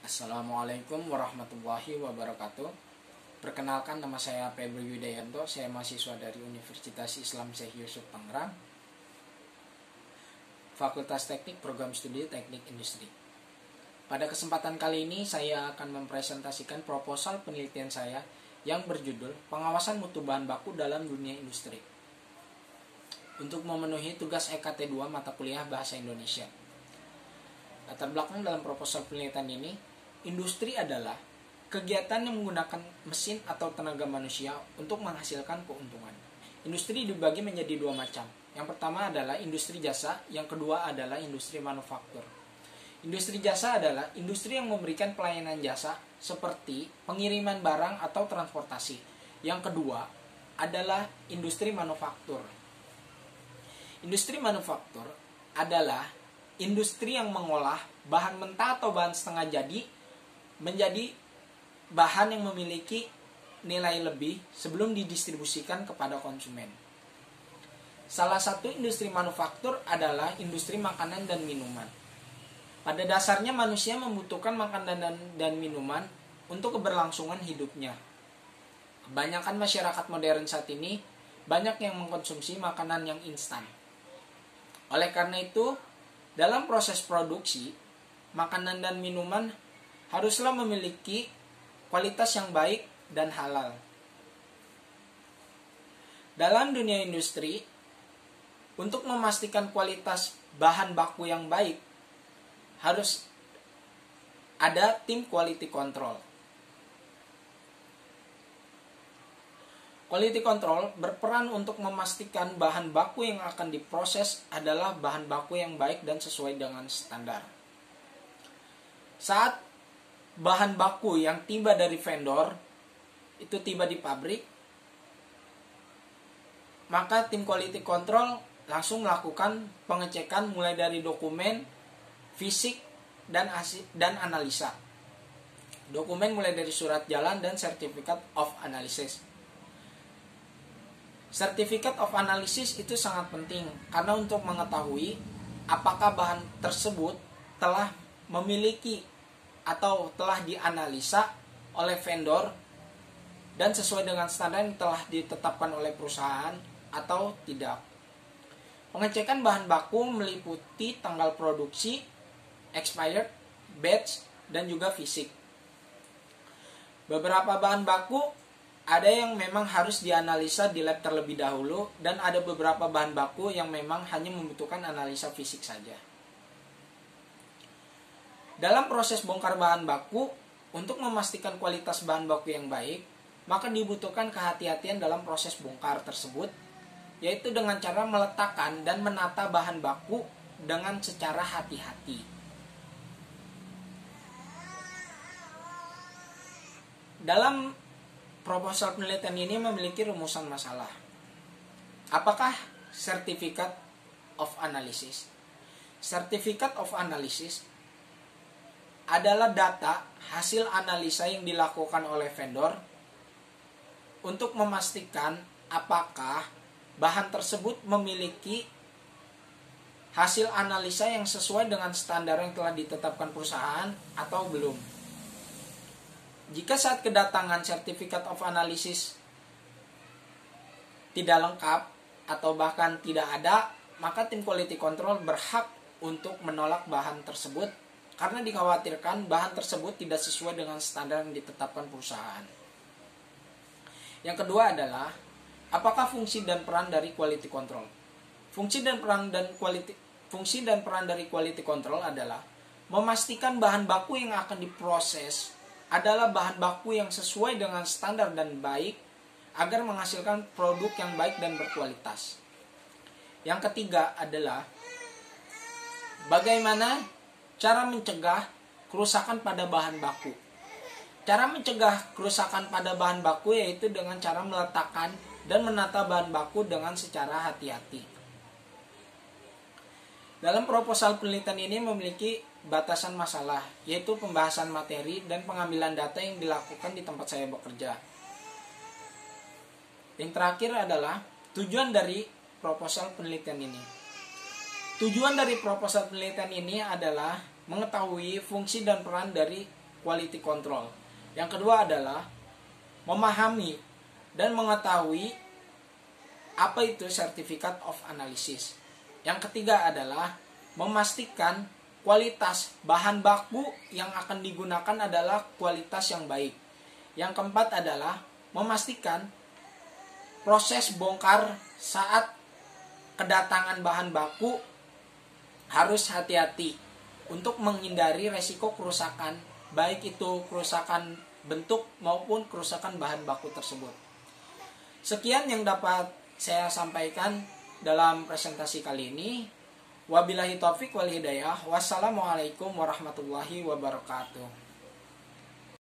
Assalamualaikum warahmatullahi wabarakatuh. Perkenalkan, nama saya Febri Widayanto. Saya mahasiswa dari Universitas Islam Syekh Yusuf Tangerang, Fakultas Teknik Program Studi Teknik Industri. Pada kesempatan kali ini saya akan mempresentasikan proposal penelitian saya yang berjudul Pengawasan Mutu Bahan Baku dalam Dunia Industri untuk memenuhi tugas EKT 2 mata kuliah Bahasa Indonesia. Latar belakang dalam proposal penelitian ini, industri adalah kegiatan yang menggunakan mesin atau tenaga manusia untuk menghasilkan keuntungan. Industri dibagi menjadi dua macam. Yang pertama adalah industri jasa, yang kedua adalah industri manufaktur. Industri jasa adalah industri yang memberikan pelayanan jasa seperti pengiriman barang atau transportasi. Yang kedua adalah industri manufaktur. Industri manufaktur adalah industri yang mengolah bahan mentah atau bahan setengah jadi menjadi bahan yang memiliki nilai lebih sebelum didistribusikan kepada konsumen. Salah satu industri manufaktur adalah industri makanan dan minuman. Pada dasarnya manusia membutuhkan makanan dan minuman untuk keberlangsungan hidupnya. Kebanyakan masyarakat modern saat ini banyak yang mengkonsumsi makanan yang instan. Oleh karena itu, dalam proses produksi, makanan dan minuman haruslah memiliki kualitas yang baik dan halal. Dalam dunia industri, untuk memastikan kualitas bahan baku yang baik, harus ada tim quality control. Quality control berperan untuk memastikan bahan baku yang akan diproses adalah bahan baku yang baik dan sesuai dengan standar. Saat bahan baku yang tiba dari vendor itu tiba di pabrik, maka tim quality control langsung melakukan pengecekan mulai dari dokumen, fisik, dan analisa. Dokumen mulai dari surat jalan dan Certificate of Analysis. Certificate of Analysis itu sangat penting karena untuk mengetahui apakah bahan tersebut telah memiliki atau telah dianalisa oleh vendor dan sesuai dengan standar yang telah ditetapkan oleh perusahaan atau tidak. Pengecekan bahan baku meliputi tanggal produksi, expired, batch, dan juga fisik. Beberapa bahan baku ada yang memang harus dianalisa di lab terlebih dahulu dan ada beberapa bahan baku yang memang hanya membutuhkan analisa fisik saja. Dalam proses bongkar bahan baku, untuk memastikan kualitas bahan baku yang baik, maka dibutuhkan kehati-hatian dalam proses bongkar tersebut, yaitu dengan cara meletakkan dan menata bahan baku dengan secara hati-hati. Dalam proposal penelitian ini memiliki rumusan masalah. Apakah Certificate of Analysis? Certificate of Analysis adalah data hasil analisa yang dilakukan oleh vendor untuk memastikan apakah bahan tersebut memiliki hasil analisa yang sesuai dengan standar yang telah ditetapkan perusahaan atau belum. Jika saat kedatangan Certificate of Analysis tidak lengkap atau bahkan tidak ada, maka tim quality control berhak untuk menolak bahan tersebut karena dikhawatirkan bahan tersebut tidak sesuai dengan standar yang ditetapkan perusahaan. Yang kedua adalah, apakah fungsi dan peran dari quality control? Fungsi dan peran dari quality control adalah memastikan bahan baku yang akan diproses adalah bahan baku yang sesuai dengan standar dan baik agar menghasilkan produk yang baik dan berkualitas. Yang ketiga adalah bagaimana cara mencegah kerusakan pada bahan baku. Cara mencegah kerusakan pada bahan baku yaitu dengan cara meletakkan dan menata bahan baku dengan secara hati-hati. Dalam proposal penelitian ini memiliki batasan masalah, yaitu pembahasan materi dan pengambilan data yang dilakukan di tempat saya bekerja. Yang terakhir adalah tujuan dari proposal penelitian ini. Tujuan dari proposal penelitian ini adalah mengetahui fungsi dan peran dari quality control. Yang kedua adalah memahami dan mengetahui apa itu certificate of analysis. Yang ketiga adalah memastikan kualitas bahan baku yang akan digunakan adalah kualitas yang baik. Yang keempat adalah memastikan proses bongkar saat kedatangan bahan baku harus hati-hati untuk menghindari resiko kerusakan, baik itu kerusakan bentuk maupun kerusakan bahan baku tersebut. Sekian yang dapat saya sampaikan dalam presentasi kali ini. Wabillahi taufik wal hidayah. Wassalamualaikum warahmatullahi wabarakatuh.